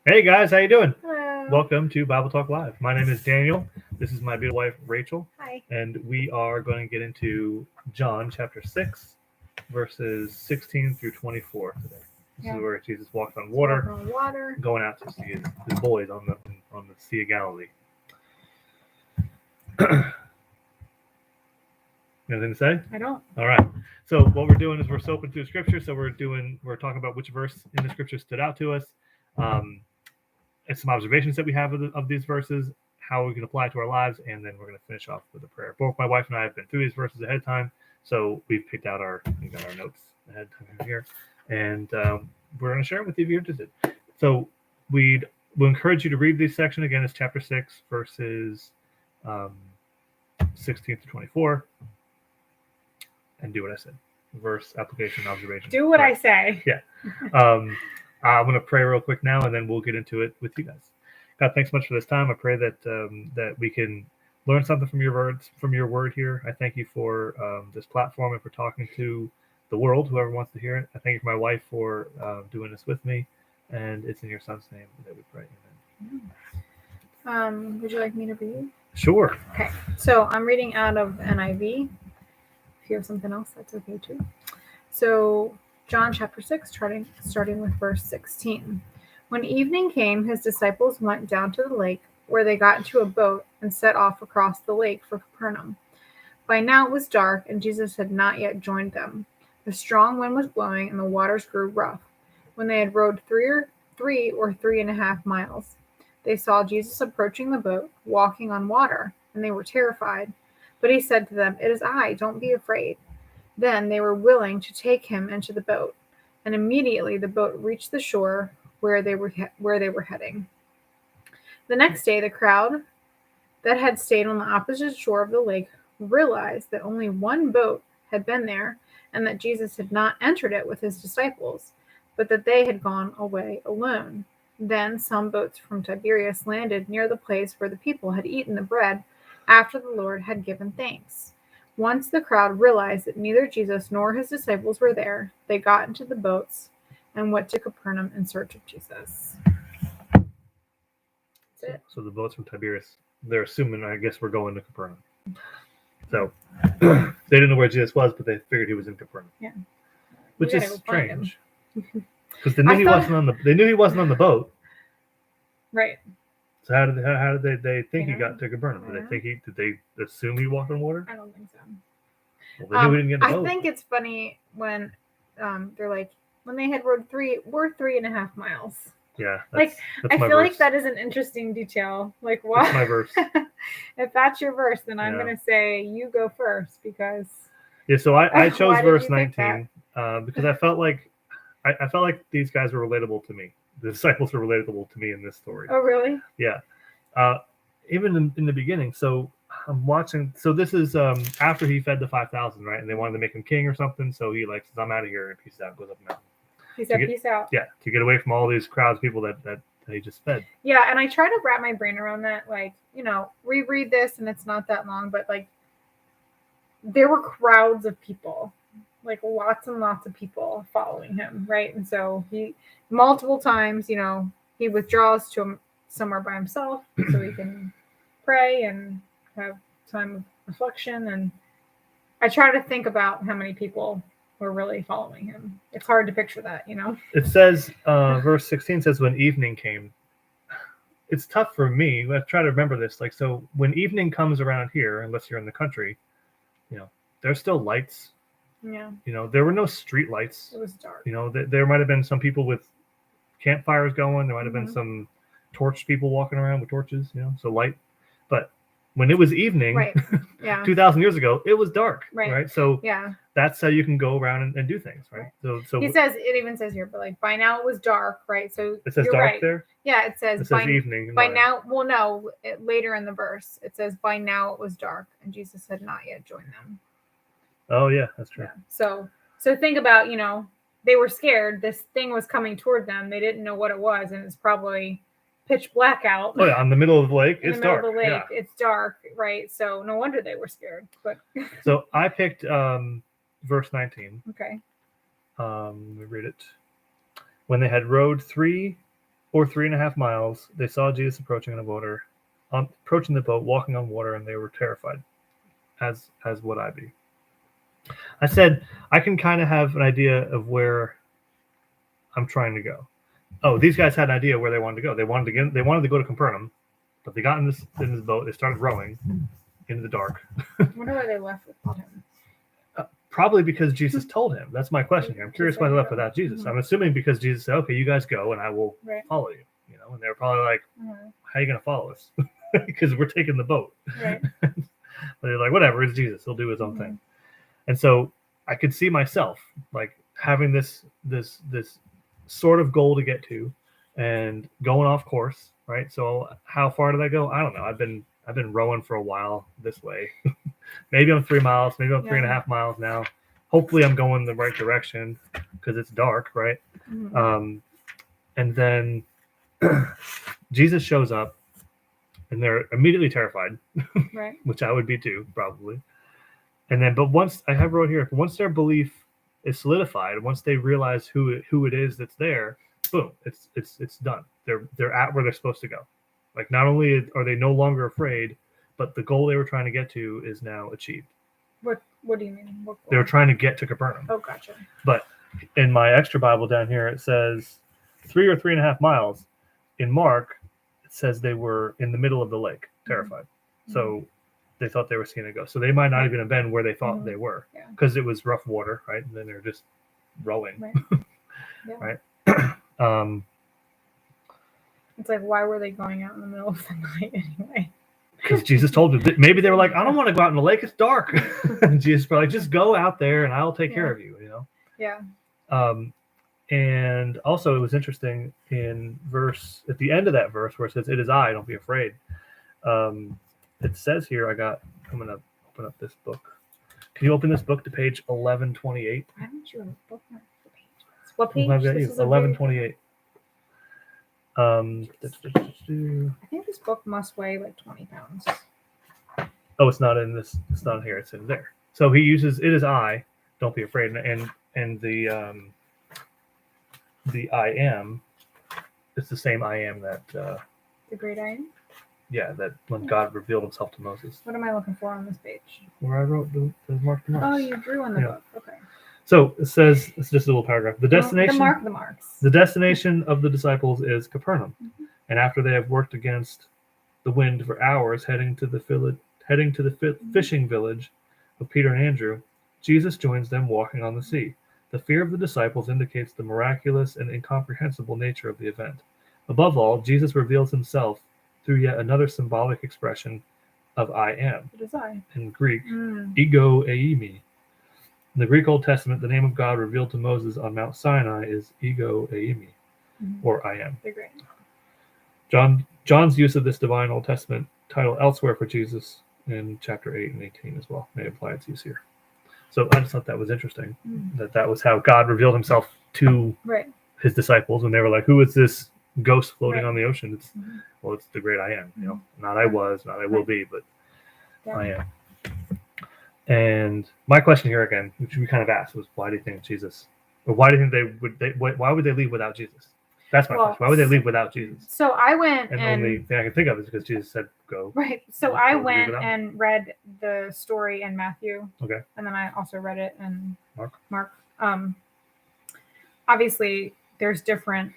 Hey guys, how you doing? Hello. Welcome to Bible Talk Live. My name is Daniel. This is my beautiful wife Rachel, Hi. and we are going to get into John chapter 6, verses 16 through 24 today. This is where Jesus walked on water, Walking on water. going out to see his boys on the Sea of Galilee. Anything to say? I don't. All right. So what we're doing is we're soaping through Scripture. So we're talking about which verse in the Scripture stood out to us. And some observations that we have of these verses, how we can apply it to our lives, and then we're going to finish off with a prayer. Both my wife and I have been through these verses ahead of time, so we've picked out our notes ahead of time here, and we're going to share it with you if you're interested. So we'll encourage you to read this section again. It's chapter 6, verses 16 to 24, and do what I said. Verse, application, observation. Do what I say. Yeah. I'm going to pray real quick now, and then we'll get into it with you guys. God, thanks so much for this time. I pray that that we can learn something from your words, from your word here. I thank you for this platform and for talking to the world, whoever wants to hear it. I thank you for my wife for doing this with me, and it's in your son's name that we pray. Amen. Would you like me to read? Sure. Okay. So I'm reading out of NIV. If you have something else, that's okay too. So John chapter 6, starting with verse 16. When evening came, his disciples went down to the lake, where they got into a boat and set off across the lake for Capernaum. By now it was dark, and Jesus had not yet joined them. A strong wind was blowing, and the waters grew rough. When they had rowed 3.5 miles, they saw Jesus approaching the boat, walking on water, and they were terrified. But he said to them, "It is I, don't be afraid." Then they were willing to take him into the boat, and immediately the boat reached the shore where they were heading. The next day, the crowd that had stayed on the opposite shore of the lake realized that only one boat had been there, and that Jesus had not entered it with his disciples, but that they had gone away alone. Then some boats from Tiberias landed near the place where the people had eaten the bread after the Lord had given thanks. Once the crowd realized that neither Jesus nor his disciples were there, they got into the boats and went to Capernaum in search of Jesus. That's it. So the boats from Tiberias, they're assuming, I guess, we're going to Capernaum. So they didn't know where Jesus was, but they figured he was in Capernaum. Yeah. Which is strange. Because they knew he wasn't on the boat. Right. So how did they think he got to Capernaum? Did they assume he walked on water? I don't think so. Well, they knew he didn't get in the boat. I think it's funny when they're like, when they had rowed 3.5 miles. Yeah. I feel like that is an interesting detail. Like, what? That's my verse. If that's your verse, then I'm going to say you go first because. Yeah. So I chose verse 19 because I felt like these guys were relatable to me. The disciples were relatable to me in this story. Oh, really? Yeah. Even in the beginning. So I'm watching. So this is after he fed the 5,000, right? And they wanted to make him king or something. So he says, "I'm out of here," and peace out. Goes up the mountain. He said, "Peace out." Yeah, to get away from all these crowds of people that he just fed. Yeah, and I try to wrap my brain around that. Like, we read this and it's not that long, but like, there were crowds of people. Like lots and lots of people following him, right? And so he multiple times, he withdraws to somewhere by himself so he can pray and have time of reflection. And I try to think about how many people were really following him. It's hard to picture that, It says, verse 16 says, when evening came. It's tough for me. I try to remember this. Like, so when evening comes around here, unless you're in the country, there's still lights. Yeah. There were no street lights. It was dark. There might have been some people with campfires going. There might have been some torch people walking around with torches, so light. But when it was evening, right. Yeah. 2,000 years ago, it was dark. Right. So yeah, that's how you can go around and do things. Right. So it even says here, but like by now it was dark. Right. So it says dark right. there. Yeah. It says evening. By now, well, no, later in the verse, it says by now it was dark and Jesus had not yet joined them. Oh yeah, that's true. Yeah. So think about, they were scared. This thing was coming toward them. They didn't know what it was, and it's probably pitch black out. Oh yeah, on the middle of the lake. It's dark. It's dark, right? So no wonder they were scared. But so I picked verse 19. Okay. Let me read it. When they had rowed 3 or 3.5 miles, they saw Jesus approaching approaching the boat, walking on water, and they were terrified, as would I be. I said I can kind of have an idea of where I'm trying to go. Oh, these guys had an idea where they wanted to go. They wanted to go to Capernaum, but they got in this boat. They started rowing in the dark. I wonder why they left without him. Probably because Jesus told him. That's my question here. I'm curious why they left without Jesus. Mhm. I'm assuming because Jesus said, "Okay, you guys go, and I will Right. follow you." You know, and they're probably like, Mhm. "How are you going to follow us?" Because we're taking the boat. Right. But they're like, "Whatever, it's Jesus. He'll do his own Mhm. thing." And so I could see myself like having this sort of goal to get to, and going off course, right? So how far did I go? I don't know. I've been rowing for a while this way. Maybe I'm 3 miles. Maybe I'm 3.5 miles now. Hopefully, I'm going the right direction because it's dark, right? Mhm. And then Jesus shows up, and they're immediately terrified, Right. which I would be too, probably. And then, but once I have wrote here, once their belief is solidified, once they realize who it is that's there, boom, it's done. They're at where they're supposed to go. Like, not only are they no longer afraid, but the goal they were trying to get to is now achieved. What do you mean? What They were trying to get to Capernaum. Oh, gotcha. But in my extra Bible down here, it says 3 or 3.5 miles. In Mark, it says they were in the middle of the lake, terrified. Mm-hmm. So they thought they were seeing a ghost. So they might not Right. even have been where they thought Mhm. they were, Yeah. because it was rough water, right? And then they're just rowing. Right. Yeah. Right. It's like, why were they going out in the middle of the night anyway? Because Jesus told them. Maybe they were like, "I don't want to go out in the lake. It's dark." And Jesus probably, "Just go out there, and I'll take care of you." You know. Yeah. And also, it was interesting at the end of that verse where it says, "It is I. Don't be afraid." It says here, I'm going to open up this book. Can you open this book to page 1128? Why don't you bookmark the pages? What page? This is a 1128. I think this book must weigh like 20 pounds. Oh, it's not in this. It's not here. It's in there. So he uses "It is I. Don't be afraid," and the I am. It's the same I am that. The great I am? Yeah, that when God revealed himself to Moses. What am I looking for on this page? Where I wrote the mark the marks. Oh, you drew on the book. Okay. So it says, it's just a little paragraph. The destination. The marks. The destination of the disciples is Capernaum, Mm-hmm. and after they have worked against the wind for hours, heading to the fishing village of Peter and Andrew, Jesus joins them walking on the sea. The fear of the disciples indicates the miraculous and incomprehensible nature of the event. Above all, Jesus reveals himself through yet another symbolic expression of "I am." It is I. In Greek, Mm. ego eimi. In the Greek Old Testament, the name of God revealed to Moses on Mount Sinai is ego eimi, Mhm. or "I am." They're great. John's use of this divine Old Testament title elsewhere for Jesus in chapter 8 and 18 as well may apply its use here. So I just thought that was interesting, that was how God revealed himself to Right. his disciples when they were like, "Who is this ghost floating Right. on the ocean?" It's Mhm. well, it's the great I am. You know, not I was, not I will be, but Yeah. I am. And my question here again, which we kind of asked, was why do you think Jesus, or why do you think why would they leave without Jesus? That's my question. Why would they leave without Jesus? So I went And the and only thing I can think of is because Jesus said, "Go." right. So Go I leave went without me. and read the story in Matthew. Okay. And then I also read it in Mark. Obviously there's different,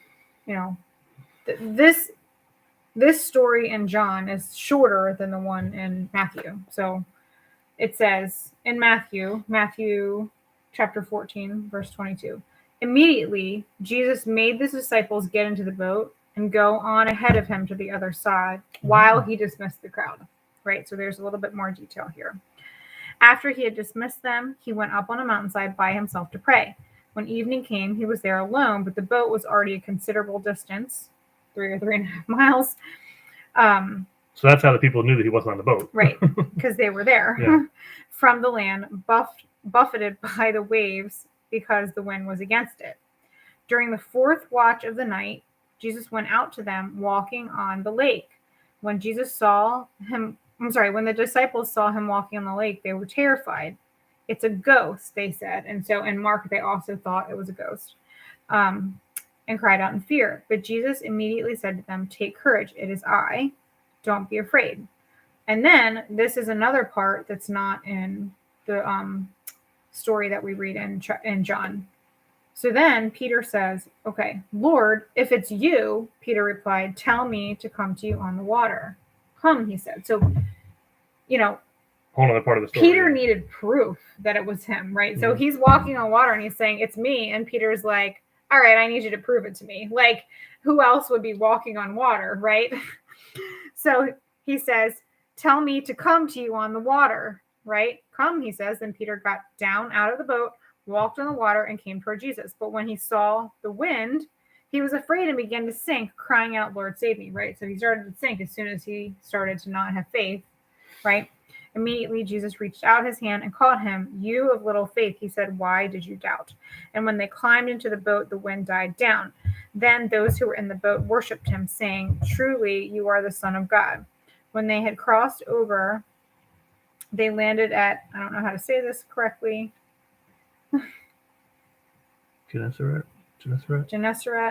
this story in John is shorter than the one in Matthew. So it says in Matthew chapter 14, verse 22, immediately Jesus made the disciples get into the boat and go on ahead of him to the other side while he dismissed the crowd. Right? So there's a little bit more detail here. After he had dismissed them, he went up on a mountainside by himself to pray. When evening came, he was there alone, but the boat was already a considerable distance, 3 or 3.5 miles. So that's how the people knew that he wasn't on the boat. Right, because they were there. Yeah. From the land, buffeted by the waves because the wind was against it. During the fourth watch of the night, Jesus went out to them walking on the lake. When the disciples saw him walking on the lake, they were terrified. "It's a ghost," they said. And so in Mark, they also thought it was a ghost. And and cried out in fear. But Jesus immediately said to them, "Take courage, it is I. Don't be afraid." And then this is another part that's not in the story that we read in John. So then Peter says, "Okay, Lord, if it's you," Peter replied, "tell me to come to you on the water." Come, he said. So, Whole other part of the story. Peter needed proof that it was him, right? So he's walking on water and he's saying, "It's me." And Peter's like, "All right, I need you to prove it to me." Like, who else would be walking on water, right? So he says, "Tell me to come to you on the water," right? "Come," he says. Then Peter got down out of the boat, walked on the water, and came toward Jesus. But when he saw the wind, he was afraid and began to sink, crying out, "Lord, save me," right? So he started to sink as soon as he started to not have faith, right? Immediately, Jesus reached out his hand and called him. "You of little faith," he said, "why did you doubt?" And when they climbed into the boat, the wind died down. Then those who were in the boat worshipped him, saying, "Truly, you are the Son of God." When they had crossed over, they landed at, I don't know how to say this correctly, Gennesaret.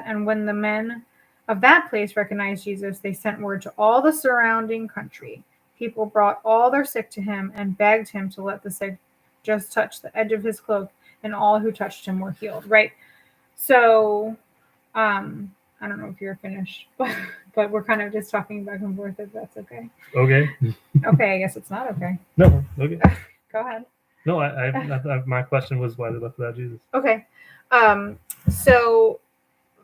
And when the men of that place recognized Jesus, they sent word to all the surrounding country. People brought all their sick to him and begged him to let the sick just touch the edge of his cloak, and all who touched him were healed, right? So, I don't know if you're finished, but we're kind of just talking back and forth, if that's okay. Okay. Okay, I guess it's not okay. No, okay. Go ahead. No, I my question was why they left without Jesus. Okay. So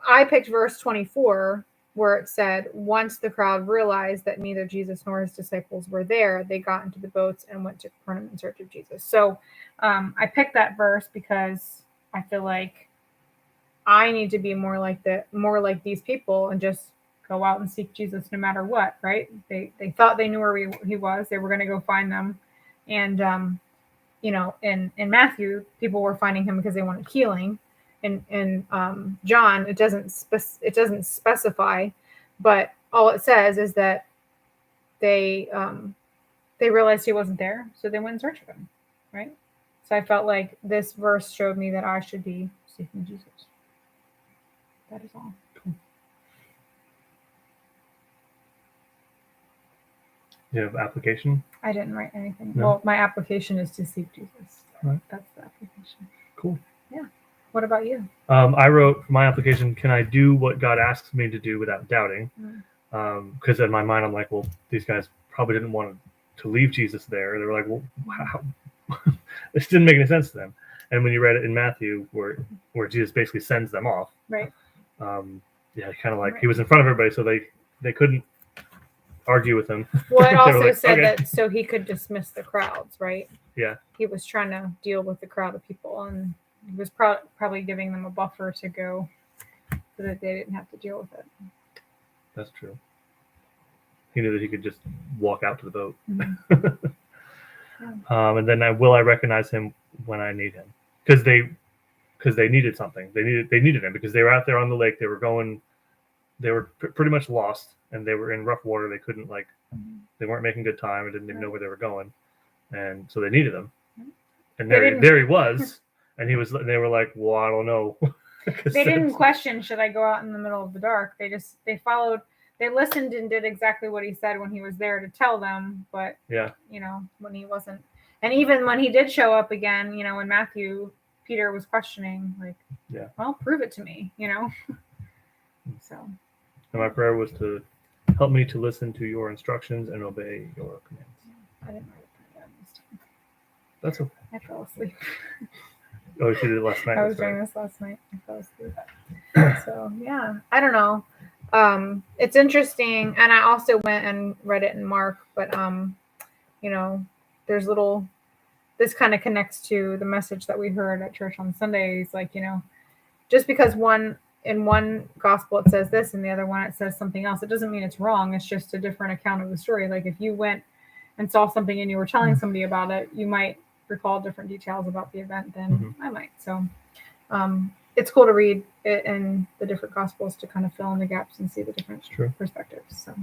I picked verse 24, where it said, "Once the crowd realized that neither Jesus nor his disciples were there, they got into the boats and went to Capernaum in search of Jesus." So I picked that verse because I feel like I need to be more like these people and just go out and seek Jesus no matter what, right? They thought they knew where he was. They were going to go find them. And, in Matthew, people were finding him because they wanted healing. In John, it doesn't specify, but all it says is that they realized he wasn't there, so they went in search of him, right? So I felt like this verse showed me that I should be seeking Jesus. That is all. Cool. You have application? I didn't write anything. No? Well, my application is to seek Jesus. Right. That's the application. Cool. Yeah. What about you? I wrote for my application, can I do what God asks me to do without doubting? Because in my mind, I'm like, well, these guys probably didn't want to leave Jesus there. They were like, well, how? This didn't make any sense to them. And when you read it in Matthew, where Jesus basically sends them off, right? Kind of like he was in front of everybody, so they couldn't argue with him. Well, it also like, said okay. that so he could dismiss the crowds, right? Yeah. He was trying to deal with the crowd of people, and he was probably giving them a buffer to go so that they didn't have to deal with it. That's true. He knew that he could just walk out to the boat. Mm-hmm. Yeah. And then will I recognize him when I need him? Because they needed something. They needed him because they were out there on the lake. They were pretty much lost, and they were in rough water. They couldn't they weren't making good time and didn't even know where they were going, and so they needed him. And there he was, and they were like, well, I don't know. They didn't question, should I go out in the middle of the dark? They followed. They listened and did exactly what he said when he was there to tell them. But when he wasn't, and even when he did show up again, in Matthew, Peter was questioning, well, prove it to me, So. And my prayer was to help me to listen to your instructions and obey your commands. I didn't write it down this time. That's okay. I fell asleep. Oh, you did it last night. I was doing this last night. I fell asleep. So yeah, I don't know. It's interesting, and I also went and read it in Mark, but there's this kind of connects to the message that we heard at church on Sundays, just because in one gospel it says this and the other one it says something else, it doesn't mean it's wrong. It's just a different account of the story. Like if you went and saw something and you were telling somebody about it, you might recall different details about the event than I might. So it's cool to read it in the different gospels to kind of fill in the gaps and see the different perspectives. So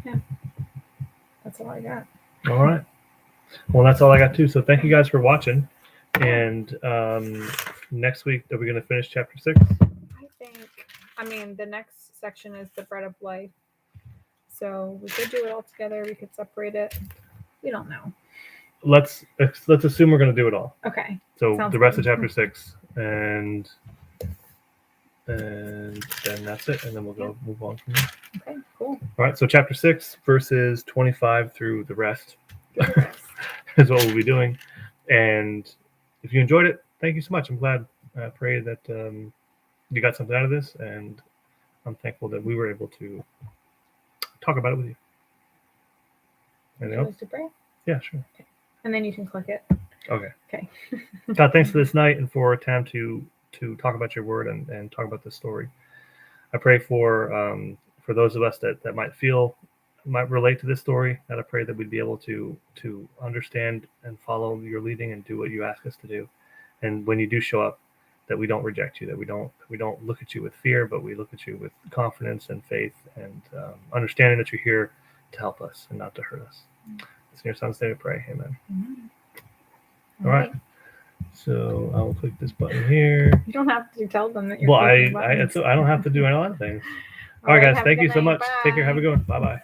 yeah, that's all I got. All right. Well, that's all I got too. So thank you guys for watching. And next week, are we going to finish chapter 6? I think I'm mean, the next section is the bread of life. So we could do it all together. We could separate it. We don't know. Let's assume we're going to do it all. Okay. So Sounds the rest good. of chapter 6, and then that's it, and then we'll go move on from there. Okay, cool. All right, so chapter 6, verses 25 through the rest Good rest. is what we'll be doing. And if you enjoyed it, thank you so much. I'm glad. I pray that you got something out of this, and I'm thankful that we were able to talk about it with you. Would Anything you else? like to pray? Yeah, sure. And then you can click it. Okay. Okay. God, thanks for this night and for a time to talk about your word and talk about this story. I pray for those of us that might relate to this story, that I pray that we'd be able to understand and follow your leading and do what you ask us to do. And when you do show up, that we don't reject you, that we don't look at you with fear, but we look at you with confidence and faith and understanding that you're here to help us and not to hurt us. It's in your son's name to pray. Amen. Mm-hmm. All right. So I will click this button here. You don't have to tell them that you're Well, clicking I buttons. don't have to do a lot of things. All All right, right, guys. have a Thank you good so night. much. Take care. Have a good one. Bye bye.